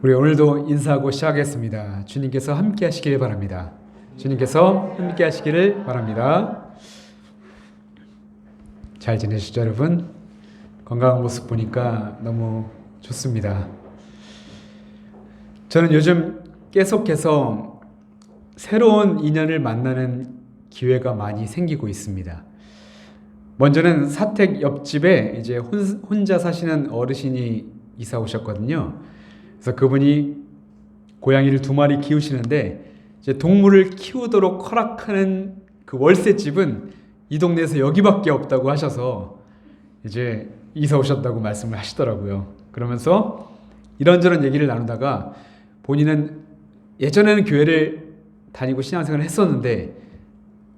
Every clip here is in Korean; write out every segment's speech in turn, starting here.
우리 오늘도 인사하고 시작하겠습니다. 주님께서 함께 하시길 바랍니다. 주님께서 함께 하시기를 바랍니다. 잘 지내시죠, 여러분? 건강한 모습 보니까 너무 좋습니다. 저는 요즘 계속해서 새로운 인연을 만나는 기회가 많이 생기고 있습니다. 먼저는 사택 옆집에 이제 혼자 사시는 어르신이 이사 오셨거든요. 그래서 그분이 고양이를 2마리 키우시는데 이제 동물을 키우도록 허락하는 그 월세집은 이 동네에서 여기밖에 없다고 하셔서 이제 이사 오셨다고 말씀을 하시더라고요. 그러면서 이런저런 얘기를 나누다가 본인은 예전에는 교회를 다니고 신앙생활을 했었는데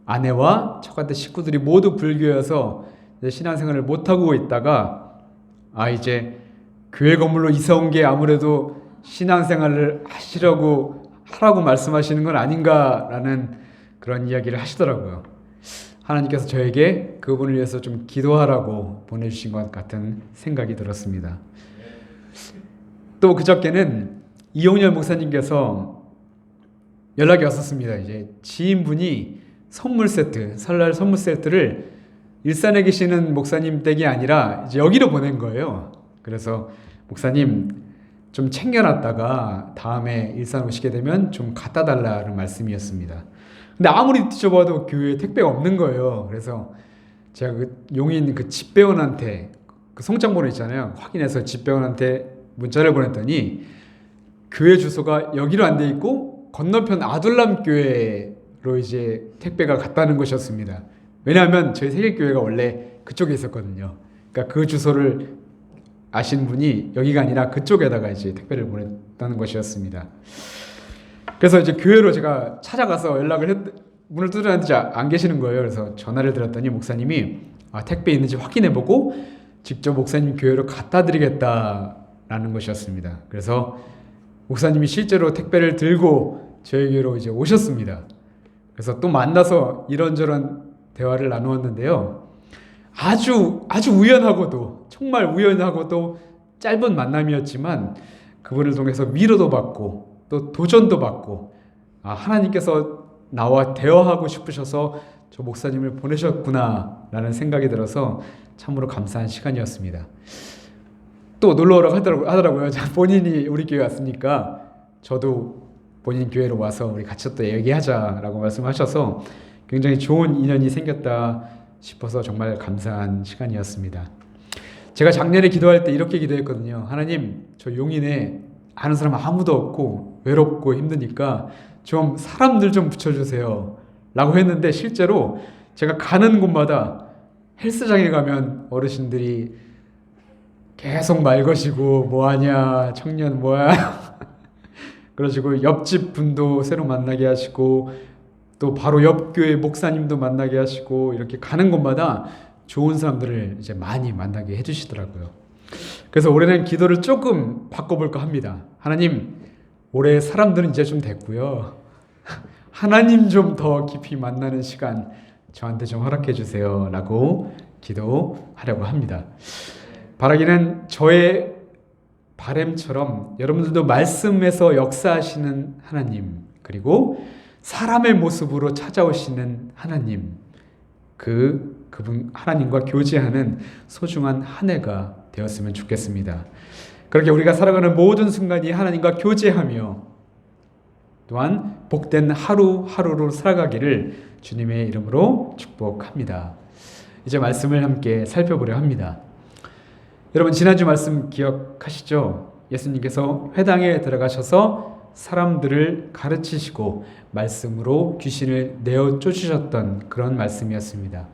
아내와 처갓댁 식구들이 모두 불교여서 이제 신앙생활을 못하고 있다가 이제 교회 건물로 이사 온 게 아무래도 신앙생활을 하라고 말씀하시는 건 아닌가라는 그런 이야기를 하시더라고요. 하나님께서 저에게 그분을 위해서 좀 기도하라고 보내주신 것 같은 생각이 들었습니다. 또 그저께는 이용렬 목사님께서 연락이 왔었습니다. 이제 지인분이 설날 선물 세트를 일산에 계시는 목사님 댁이 아니라 이제 여기로 보낸 거예요. 그래서 목사님 좀 챙겨놨다가 다음에 일산 오시게 되면 좀 갖다 달라는 말씀이었습니다. 근데 아무리 뒤져봐도 교회에 택배가 없는 거예요. 그래서 제가 그 용인 그 집배원한테 그 송장번호 있잖아요. 확인해서 집배원한테 문자를 보냈더니 교회 주소가 여기로 안 돼 있고 건너편 아둘람 교회로 이제 택배가 갔다는 것이었습니다. 왜냐하면 저희 세길교회가 원래 그쪽에 있었거든요. 그러니까 그 주소를 아신 분이 여기가 아니라 그쪽에다가 이제 택배를 보냈다는 것이었습니다. 그래서 이제 교회로 제가 찾아가서 문을 두드렸는데 안 계시는 거예요. 그래서 전화를 드렸더니 목사님이 택배 있는지 확인해보고 직접 목사님 교회로 갖다 드리겠다라는 것이었습니다. 그래서 목사님이 실제로 택배를 들고 저희 교회로 이제 오셨습니다. 그래서 또 만나서 이런저런 대화를 나누었는데요. 아주 우연하고도 정말 우연하고도 짧은 만남이었지만 그분을 통해서 위로도 받고 또 도전도 받고 하나님께서 나와 대화하고 싶으셔서 저 목사님을 보내셨구나 라는 생각이 들어서 참으로 감사한 시간이었습니다. 또 놀러 오라고 하더라고요. 본인이 우리 교회 왔으니까 저도 본인 교회로 와서 우리 같이 또 얘기하자라고 말씀하셔서 굉장히 좋은 인연이 생겼다 싶어서 정말 감사한 시간이었습니다. 제가 작년에 기도할 때 이렇게 기도했거든요. 하나님, 저 용인에 아는 사람 아무도 없고 외롭고 힘드니까 좀 사람들 좀 붙여주세요 라고 했는데 실제로 제가 가는 곳마다 헬스장에 가면 어르신들이 계속 말 거시고 뭐하냐 청년 뭐야 그러시고 옆집 분도 새로 만나게 하시고 또 바로 옆 교회 목사님도 만나게 하시고 이렇게 가는 곳마다 좋은 사람들을 이제 많이 만나게 해주시더라고요. 그래서 올해는 기도를 조금 바꿔볼까 합니다. 하나님, 올해 사람들은 이제 좀 됐고요. 하나님 좀 더 깊이 만나는 시간 저한테 좀 허락해 주세요 라고 기도하려고 합니다. 바라기는 저의 바람처럼 여러분들도 말씀에서 역사하시는 하나님, 그리고 사람의 모습으로 찾아오시는 하나님, 그분 하나님과 교제하는 소중한 한 해가 되었으면 좋겠습니다. 그렇게 우리가 살아가는 모든 순간이 하나님과 교제하며 또한 복된 하루하루로 살아가기를 주님의 이름으로 축복합니다. 이제 말씀을 함께 살펴보려 합니다. 여러분 지난주 말씀 기억하시죠? 예수님께서 회당에 들어가셔서 사람들을 가르치시고 말씀으로 귀신을 내어 쫓으셨던 그런 말씀이었습니다.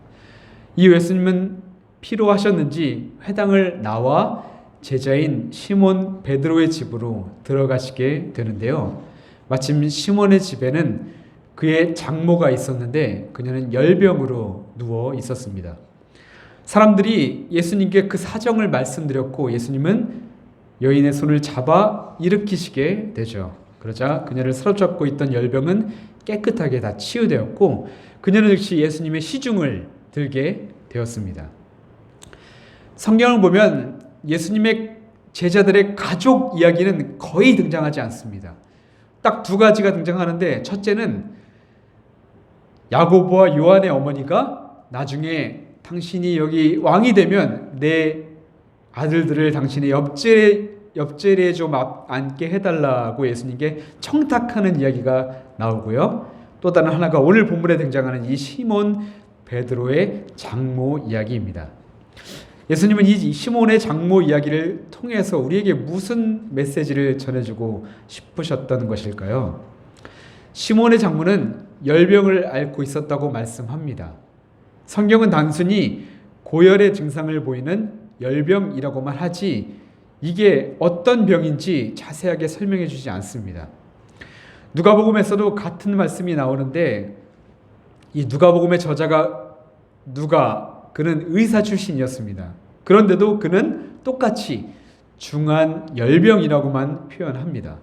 이 예수님은 피로하셨는지 회당을 나와 제자인 시몬 베드로의 집으로 들어가시게 되는데요. 마침 시몬의 집에는 그의 장모가 있었는데 그녀는 열병으로 누워 있었습니다. 사람들이 예수님께 그 사정을 말씀드렸고 예수님은 여인의 손을 잡아 일으키시게 되죠. 그러자 그녀를 사로잡고 있던 열병은 깨끗하게 다 치유되었고 그녀는 역시 예수님의 시중을 들게 되었습니다. 성경을 보면 예수님의 제자들의 가족 이야기는 거의 등장하지 않습니다. 딱 두 가지가 등장하는데, 첫째는 야고보와 요한의 어머니가 나중에 당신이 여기 왕이 되면 내 아들들을 당신의 옆자리에 좀 앉게 해달라고 예수님께 청탁하는 이야기가 나오고요. 또 다른 하나가 오늘 본문에 등장하는 이 시몬 베드로의 장모 이야기입니다. 예수님은 이 시몬의 장모 이야기를 통해서 우리에게 무슨 메시지를 전해주고 싶으셨던 것일까요? 시몬의 장모는 열병을 앓고 있었다고 말씀합니다. 성경은 단순히 고열의 증상을 보이는 열병이라고만 하지 이게 어떤 병인지 자세하게 설명해 주지 않습니다. 누가복음에서도 같은 말씀이 나오는데, 이 누가복음의 저자가 그는 의사 출신이었습니다. 그런데도 그는 똑같이 중한 열병이라고만 표현합니다.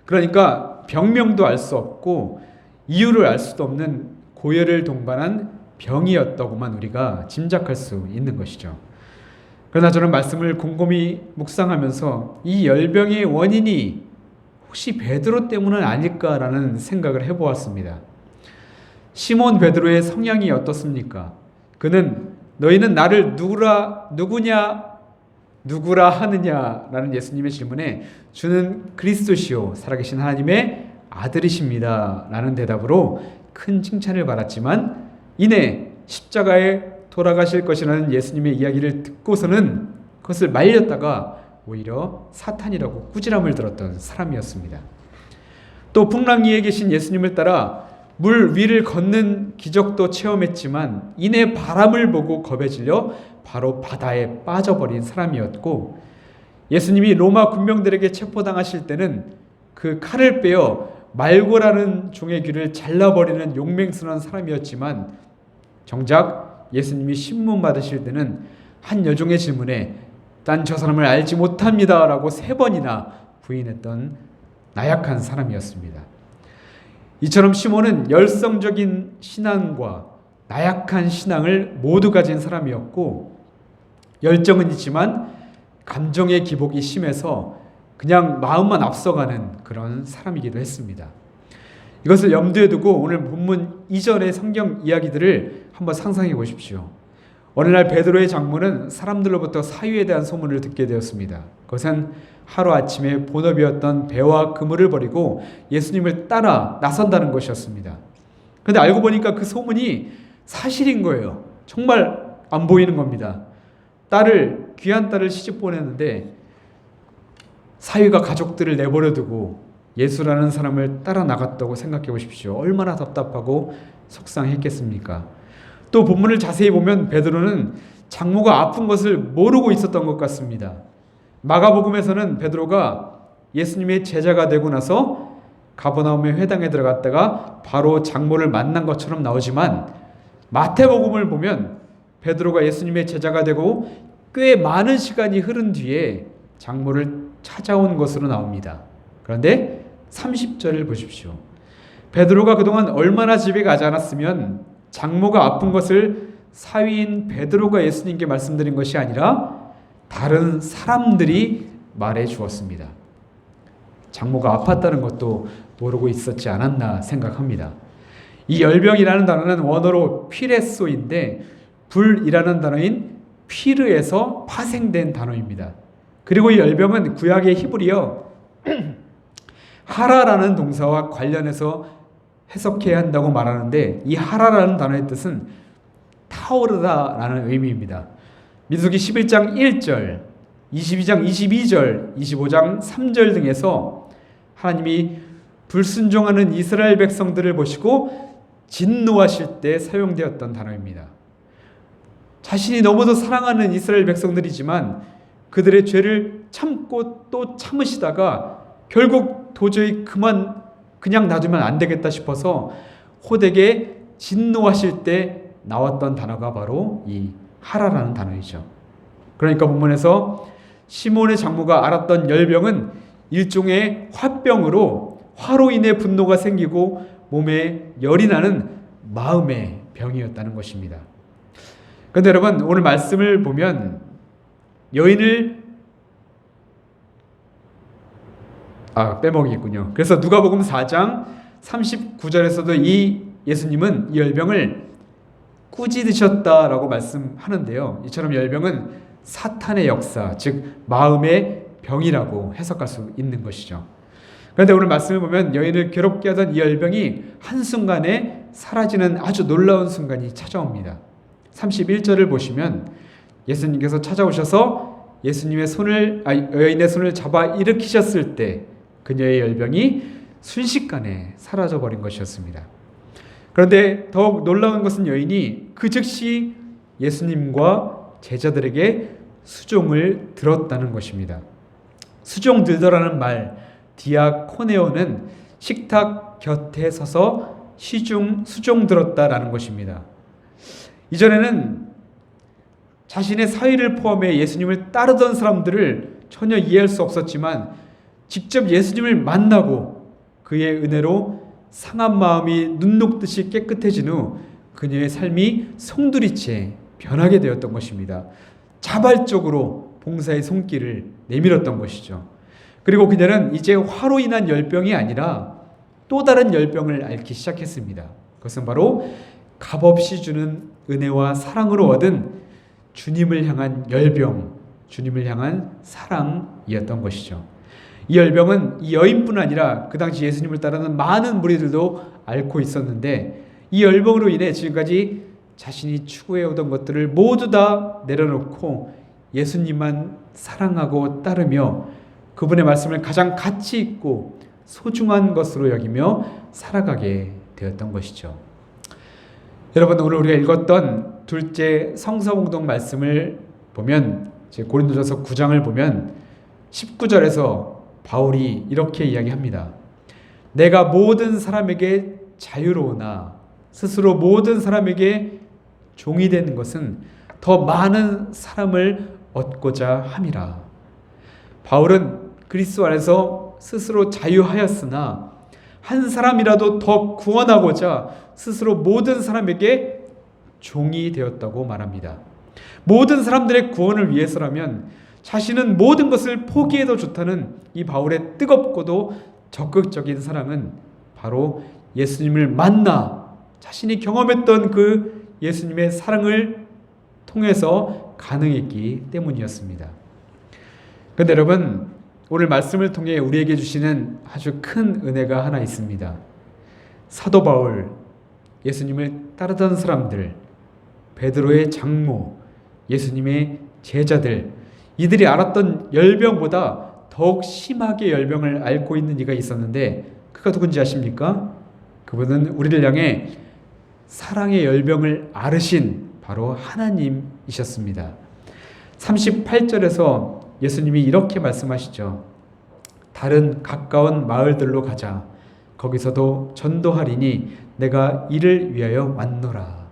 그러니까 병명도 알 수 없고 이유를 알 수도 없는 고열을 동반한 병이었다고만 우리가 짐작할 수 있는 것이죠. 그러나 저는 말씀을 곰곰이 묵상하면서 이 열병의 원인이 혹시 베드로 때문은 아닐까라는 생각을 해보았습니다. 시몬 베드로의 성향이 어떻습니까? 그는 너희는 나를 누구라 하느냐라는 예수님의 질문에 주는 그리스도시요 살아계신 하나님의 아들이십니다 라는 대답으로 큰 칭찬을 받았지만, 이내 십자가에 돌아가실 것이라는 예수님의 이야기를 듣고서는 그것을 말렸다가 오히려 사탄이라고 꾸지람을 들었던 사람이었습니다. 또 풍랑 위에 계신 예수님을 따라 물 위를 걷는 기적도 체험했지만 이내 바람을 보고 겁에 질려 바로 바다에 빠져버린 사람이었고, 예수님이 로마 군병들에게 체포당하실 때는 그 칼을 빼어 말고라는 종의 귀를 잘라버리는 용맹스러운 사람이었지만, 정작 예수님이 신문 받으실 때는 한 여종의 질문에 난 저 사람을 알지 못합니다 라고 3번이나 부인했던 나약한 사람이었습니다. 이처럼 시몬은 열성적인 신앙과 나약한 신앙을 모두 가진 사람이었고, 열정은 있지만 감정의 기복이 심해서 그냥 마음만 앞서가는 그런 사람이기도 했습니다. 이것을 염두에 두고 오늘 본문 이전의 성경 이야기들을 한번 상상해 보십시오. 어느 날 베드로의 장모는 사람들로부터 사유에 대한 소문을 듣게 되었습니다. 그것은 하루아침에 본업이었던 배와 그물을 버리고 예수님을 따라 나선다는 것이었습니다. 그런데 알고 보니까 그 소문이 사실인 거예요. 정말 안 보이는 겁니다. 귀한 딸을 시집 보냈는데 사위가 가족들을 내버려 두고 예수라는 사람을 따라 나갔다고 생각해 보십시오. 얼마나 답답하고 속상했겠습니까? 또 본문을 자세히 보면 베드로는 장모가 아픈 것을 모르고 있었던 것 같습니다. 마가복음에서는 베드로가 예수님의 제자가 되고 나서 가버나움의 회당에 들어갔다가 바로 장모를 만난 것처럼 나오지만, 마태복음을 보면 베드로가 예수님의 제자가 되고 꽤 많은 시간이 흐른 뒤에 장모를 찾아온 것으로 나옵니다. 그런데 30절을 보십시오. 베드로가 그동안 얼마나 집에 가지 않았으면 장모가 아픈 것을 사위인 베드로가 예수님께 말씀드린 것이 아니라 다른 사람들이 말해 주었습니다. 장모가 아팠다는 것도 모르고 있었지 않았나 생각합니다. 이 열병이라는 단어는 원어로 피레소인데 불이라는 단어인 피르에서 파생된 단어입니다. 그리고 이 열병은 구약의 히브리어 하라라는 동사와 관련해서 해석해야 한다고 말하는데, 이 하라라는 단어의 뜻은 타오르다라는 의미입니다. 민수기 11장 1절, 22장 22절, 25장 3절 등에서 하나님이 불순종하는 이스라엘 백성들을 보시고 진노하실 때 사용되었던 단어입니다. 자신이 너무도 사랑하는 이스라엘 백성들이지만 그들의 죄를 참고 또 참으시다가 결국 도저히 그냥 놔두면 안 되겠다 싶어서 호되게 진노하실 때 나왔던 단어가 바로 이 하라라는 단어이죠. 그러니까 본문에서 시몬의 장모가 앓았던 열병은 일종의 화병으로 화로 인해 분노가 생기고 몸에 열이 나는 마음의 병이었다는 것입니다. 그런데 여러분, 오늘 말씀을 보면 여인을 빼먹이군요. 그래서 누가복음 4장 39절에서도 이 예수님은 이 열병을 꾸짖으셨다라고 말씀하는데요. 이처럼 열병은 사탄의 역사, 즉 마음의 병이라고 해석할 수 있는 것이죠. 그런데 오늘 말씀을 보면 여인을 괴롭게 하던 이 열병이 한순간에 사라지는 아주 놀라운 순간이 찾아옵니다. 31절을 보시면 예수님께서 찾아오셔서 여인의 손을 잡아 일으키셨을 때 그녀의 열병이 순식간에 사라져버린 것이었습니다. 그런데 더욱 놀라운 것은 여인이 그 즉시 예수님과 제자들에게 수종을 들었다는 것입니다. 수종 들더라는 말, 디아코네오는 식탁 곁에 서서 수종 들었다라는 것입니다. 이전에는 자신의 사위를 포함해 예수님을 따르던 사람들을 전혀 이해할 수 없었지만 직접 예수님을 만나고 그의 은혜로 상한 마음이 눈 녹듯이 깨끗해진 후 그녀의 삶이 송두리째 변하게 되었던 것입니다. 자발적으로 봉사의 손길을 내밀었던 것이죠. 그리고 그녀는 이제 화로 인한 열병이 아니라 또 다른 열병을 앓기 시작했습니다. 그것은 바로 값없이 주는 은혜와 사랑으로 얻은 주님을 향한 열병, 주님을 향한 사랑이었던 것이죠. 이 열병은 이 여인뿐 아니라 그 당시 예수님을 따르는 많은 무리들도 앓고 있었는데 이 열병으로 인해 지금까지 자신이 추구해오던 것들을 모두 다 내려놓고 예수님만 사랑하고 따르며 그분의 말씀을 가장 가치 있고 소중한 것으로 여기며 살아가게 되었던 것이죠. 여러분, 오늘 우리가 읽었던 둘째 성서공동 말씀을 보면 고린도전서 9장을 보면 19절에서 바울이 이렇게 이야기합니다. 내가 모든 사람에게 자유로우나 스스로 모든 사람에게 종이 되는 것은 더 많은 사람을 얻고자 함이라. 바울은 그리스도 안에서 스스로 자유하였으나 한 사람이라도 더 구원하고자 스스로 모든 사람에게 종이 되었다고 말합니다. 모든 사람들의 구원을 위해서라면 자신은 모든 것을 포기해도 좋다는 이 바울의 뜨겁고도 적극적인 사랑은 바로 예수님을 만나 자신이 경험했던 그 예수님의 사랑을 통해서 가능했기 때문이었습니다. 그런데 여러분, 오늘 말씀을 통해 우리에게 주시는 아주 큰 은혜가 하나 있습니다. 사도 바울, 예수님을 따르던 사람들, 베드로의 장모, 예수님의 제자들, 이들이 알았던 열병보다 더욱 심하게 열병을 앓고 있는 이가 있었는데 그가 누군지 아십니까? 그분은 우리를 향해 사랑의 열병을 앓으신 바로 하나님이셨습니다. 38절에서 예수님이 이렇게 말씀하시죠. 다른 가까운 마을들로 가자. 거기서도 전도하리니 내가 이를 위하여 왔노라.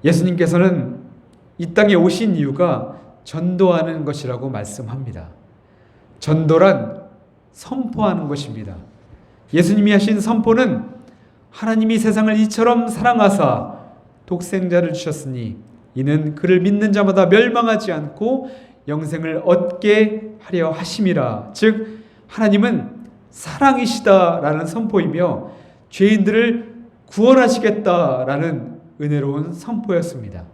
예수님께서는 이 땅에 오신 이유가 전도하는 것이라고 말씀합니다. 전도란 선포하는 것입니다. 예수님이 하신 선포는 하나님이 세상을 이처럼 사랑하사 독생자를 주셨으니 이는 그를 믿는 자마다 멸망하지 않고 영생을 얻게 하려 하심이라. 즉 하나님은 사랑이시다라는 선포이며 죄인들을 구원하시겠다라는 은혜로운 선포였습니다.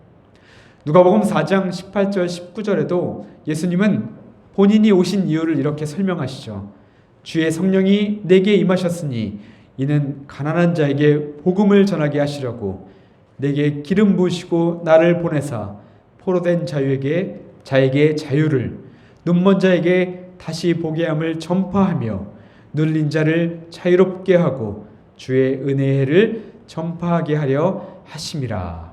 누가복음 4장 18절 19절에도 예수님은 본인이 오신 이유를 이렇게 설명하시죠. 주의 성령이 내게 임하셨으니 이는 가난한 자에게 복음을 전하게 하시려고 내게 기름 부으시고 나를 보내사 포로된 자에게 자유를, 눈먼 자에게 다시 보게 함을 전파하며 눌린 자를 자유롭게 하고 주의 은혜의 해를 전파하게 하려 하심이라.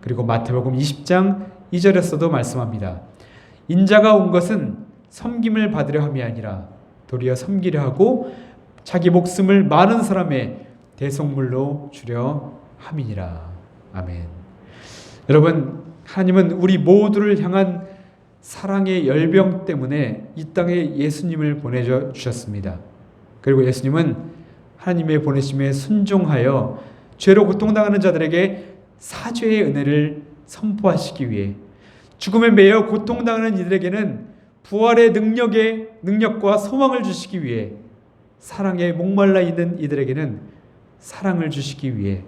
그리고 마태복음 20장 2절에서도 말씀합니다. 인자가 온 것은 섬김을 받으려 함이 아니라 도리어 섬기려 하고 자기 목숨을 많은 사람의 대속물로 주려 함이니라. 아멘. 여러분, 하나님은 우리 모두를 향한 사랑의 열병 때문에 이 땅에 예수님을 보내줘 주셨습니다. 그리고 예수님은 하나님의 보내심에 순종하여 죄로 고통당하는 자들에게 사죄의 은혜를 선포하시기 위해 죽음에 매여 고통당하는 이들에게는 부활의 능력과 소망을 주시기 위해 사랑에 목말라 있는 이들에게는 사랑을 주시기 위해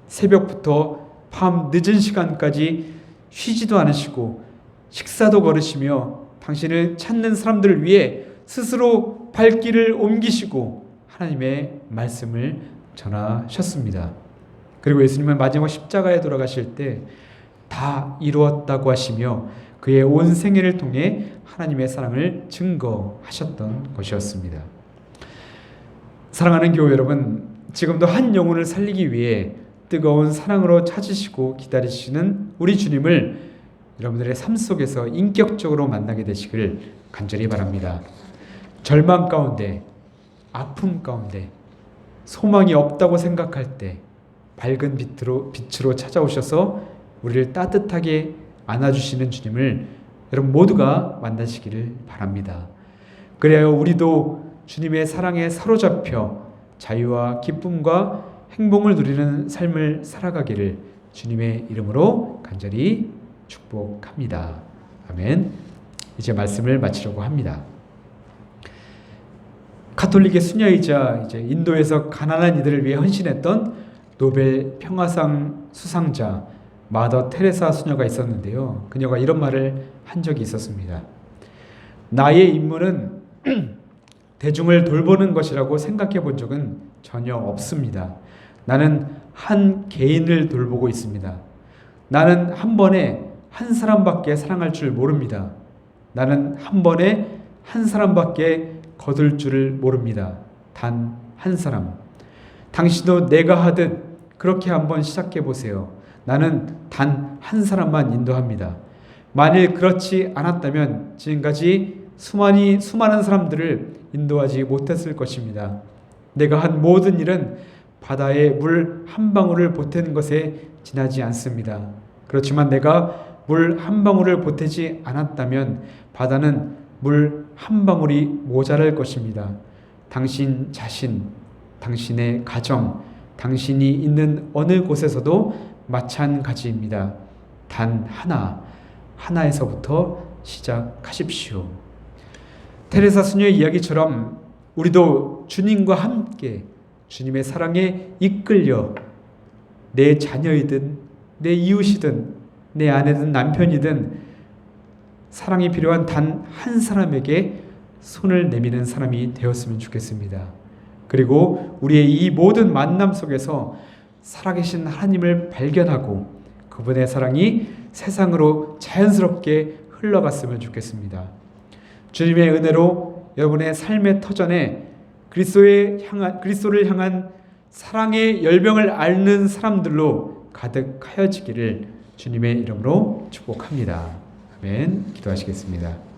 새벽부터 밤 늦은 시간까지 쉬지도 않으시고 식사도 거르시며 당신을 찾는 사람들을 위해 스스로 발길을 옮기시고 하나님의 말씀을 전하셨습니다. 그리고 예수님은 마지막 십자가에 돌아가실 때 다 이루었다고 하시며 그의 온 생애를 통해 하나님의 사랑을 증거하셨던 것이었습니다. 사랑하는 교회 여러분, 지금도 한 영혼을 살리기 위해 뜨거운 사랑으로 찾으시고 기다리시는 우리 주님을 여러분들의 삶 속에서 인격적으로 만나게 되시길 간절히 바랍니다. 절망 가운데, 아픔 가운데, 소망이 없다고 생각할 때 밝은 빛으로 찾아오셔서 우리를 따뜻하게 안아주시는 주님을 여러분 모두가 만나시기를 바랍니다. 그래야 우리도 주님의 사랑에 사로잡혀 자유와 기쁨과 행복을 누리는 삶을 살아가기를 주님의 이름으로 간절히 축복합니다. 아멘. 이제 말씀을 마치려고 합니다. 가톨릭의 수녀이자 이제 인도에서 가난한 이들을 위해 헌신했던 노벨 평화상 수상자 마더 테레사 수녀가 있었는데요. 그녀가 이런 말을 한 적이 있었습니다. 나의 임무는 대중을 돌보는 것이라고 생각해 본 적은 전혀 없습니다. 나는 한 개인을 돌보고 있습니다. 나는 한 번에 한 사람밖에 사랑할 줄 모릅니다. 나는 한 번에 한 사람밖에 거둘 줄을 모릅니다. 단 한 사람. 당신도 내가 하듯 그렇게 한번 시작해 보세요. 나는 단 한 사람만 인도합니다. 만일 그렇지 않았다면 지금까지 수많은 사람들을 인도하지 못했을 것입니다. 내가 한 모든 일은 바다에 물 한 방울을 보태는 것에 지나지 않습니다. 그렇지만 내가 물 한 방울을 보태지 않았다면 바다는 물 한 방울이 모자랄 것입니다. 당신 자신, 당신의 가정, 당신이 있는 어느 곳에서도 마찬가지입니다. 단 하나에서부터 시작하십시오. 테레사 수녀의 이야기처럼 우리도 주님과 함께 주님의 사랑에 이끌려 내 자녀이든 내 이웃이든 내 아내든 남편이든 사랑이 필요한 단 한 사람에게 손을 내미는 사람이 되었으면 좋겠습니다. 그리고 우리의 이 모든 만남 속에서 살아계신 하나님을 발견하고 그분의 사랑이 세상으로 자연스럽게 흘러갔으면 좋겠습니다. 주님의 은혜로 여러분의 삶의 터전에 그리스도를 향한 사랑의 열병을 앓는 사람들로 가득하여지기를 주님의 이름으로 축복합니다. 아멘. 기도하시겠습니다.